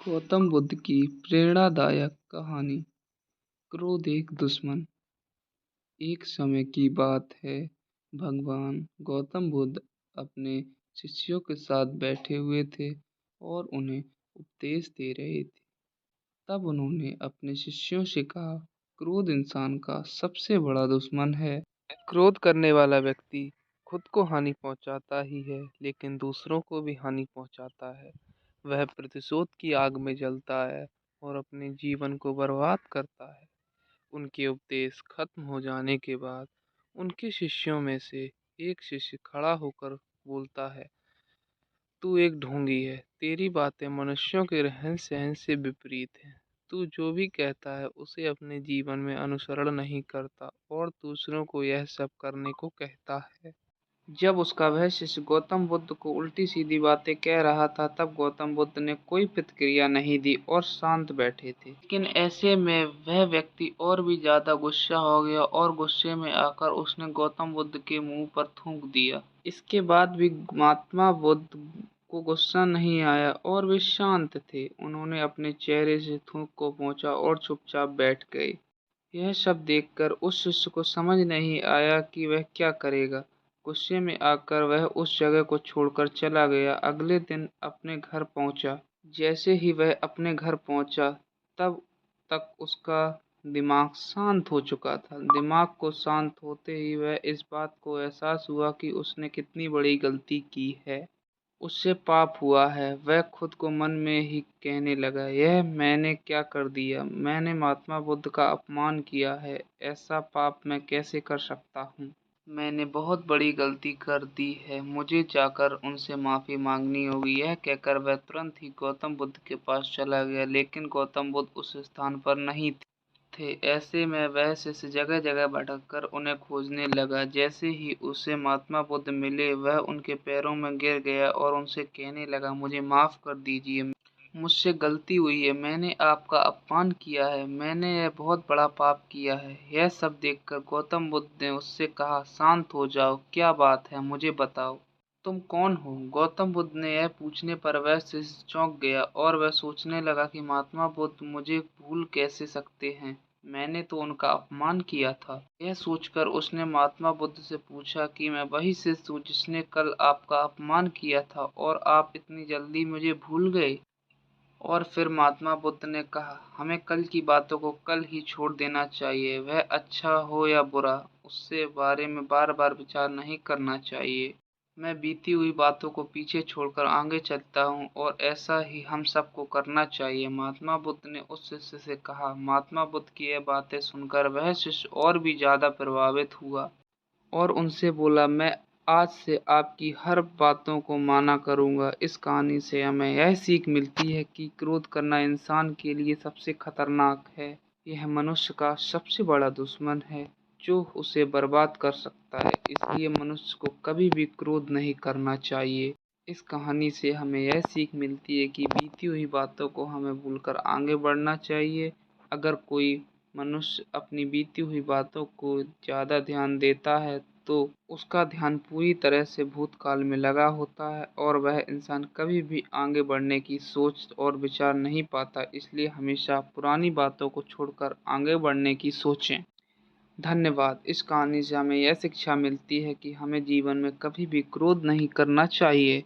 गौतम बुद्ध की प्रेरणादायक कहानी। क्रोध एक दुश्मन। एक समय की बात है, भगवान गौतम बुद्ध अपने शिष्यों के साथ बैठे हुए थे और उन्हें उपदेश दे रहे थे। तब उन्होंने अपने शिष्यों से कहा, क्रोध इंसान का सबसे बड़ा दुश्मन है। क्रोध करने वाला व्यक्ति खुद को हानि पहुंचाता ही है, लेकिन दूसरों को भी हानि पहुंचाता है। वह प्रतिशोध की आग में जलता है और अपने जीवन को बर्बाद करता है। उनके उपदेश खत्म हो जाने के बाद उनके शिष्यों में से एक शिष्य खड़ा होकर बोलता है, तू एक ढोंगी है। तेरी बातें मनुष्यों के रहन सहन से विपरीत हैं। तू जो भी कहता है उसे अपने जीवन में अनुसरण नहीं करता और दूसरों को यह सब करने को कहता है। जब उसका वह शिष्य गौतम बुद्ध को उल्टी सीधी बातें कह रहा था, तब गौतम बुद्ध ने कोई प्रतिक्रिया नहीं दी और शांत बैठे थे। लेकिन ऐसे में वह व्यक्ति और भी ज्यादा गुस्सा हो गया और गुस्से में आकर उसने गौतम बुद्ध के मुंह पर थूक दिया। इसके बाद भी महात्मा बुद्ध को गुस्सा नहीं आया और वे शांत थे। उन्होंने अपने चेहरे से थूक को पोंछा और चुपचाप बैठ गए। यह सब देखकर उस शिष्य को समझ नहीं आया कि वह क्या करेगा। गुस्से में आकर वह उस जगह को छोड़कर चला गया। अगले दिन अपने घर पहुंचा। जैसे ही वह अपने घर पहुंचा, तब तक उसका दिमाग शांत हो चुका था। दिमाग को शांत होते ही वह इस बात को एहसास हुआ कि उसने कितनी बड़ी गलती की है। उससे पाप हुआ है। वह खुद को मन में ही कहने लगा, यह मैंने क्या कर दिया? मैंने महात्मा बुद्ध का अपमान किया है। ऐसा पाप मैं कैसे कर सकता हूँ? मैंने बहुत बड़ी गलती कर दी है। मुझे जाकर उनसे माफी मांगनी होगी। यह कहकर वह तुरंत ही गौतम बुद्ध के पास चला गया, लेकिन गौतम बुद्ध उस स्थान पर नहीं थे। ऐसे में वह शिष्य जगह जगह भटककर उन्हें खोजने लगा। जैसे ही उसे महात्मा बुद्ध मिले, वह उनके पैरों में गिर गया और उनसे कहने लगा, मुझे माफ कर दीजिए, मुझसे गलती हुई है। मैंने आपका अपमान किया है। मैंने यह बहुत बड़ा पाप किया है। यह सब देखकर गौतम बुद्ध ने उससे कहा, शांत हो जाओ, क्या बात है, मुझे बताओ, तुम कौन हो? गौतम बुद्ध ने यह पूछने पर वह शिष्य चौंक गया और वह सोचने लगा कि महात्मा बुद्ध मुझे भूल कैसे सकते हैं? मैंने तो उनका अपमान किया था। यह सोचकर उसने महात्मा बुद्ध से पूछा कि मैं वही शिष्य हूँ जिसने कल आपका अपमान किया था और आप इतनी जल्दी मुझे भूल गए? और फिर महात्मा बुद्ध ने कहा, हमें कल की बातों को कल ही छोड़ देना चाहिए। वह अच्छा हो या बुरा, उससे बारे में बार बार विचार नहीं करना चाहिए। मैं बीती हुई बातों को पीछे छोड़कर आगे चलता हूँ और ऐसा ही हम सबको करना चाहिए। महात्मा बुद्ध ने उस शिष्य से कहा। महात्मा बुद्ध की यह बातें सुनकर वह शिष्य और भी ज्यादा प्रभावित हुआ और उनसे बोला, मैं आज से आपकी हर बातों को माना करूंगा। इस कहानी से हमें यह सीख मिलती है कि क्रोध करना इंसान के लिए सबसे खतरनाक है। यह मनुष्य का सबसे बड़ा दुश्मन है जो उसे बर्बाद कर सकता है। इसलिए मनुष्य को कभी भी क्रोध नहीं करना चाहिए। इस कहानी से हमें यह सीख मिलती है कि बीती हुई बातों को हमें भूलकर आगे बढ़ना चाहिए। अगर कोई मनुष्य अपनी बीती हुई बातों को ज़्यादा ध्यान देता है तो उसका ध्यान पूरी तरह से भूतकाल में लगा होता है और वह इंसान कभी भी आगे बढ़ने की सोच और विचार नहीं पाता। इसलिए हमेशा पुरानी बातों को छोड़कर आगे बढ़ने की सोचें। धन्यवाद। इस कहानी से हमें यह शिक्षा मिलती है कि हमें जीवन में कभी भी क्रोध नहीं करना चाहिए।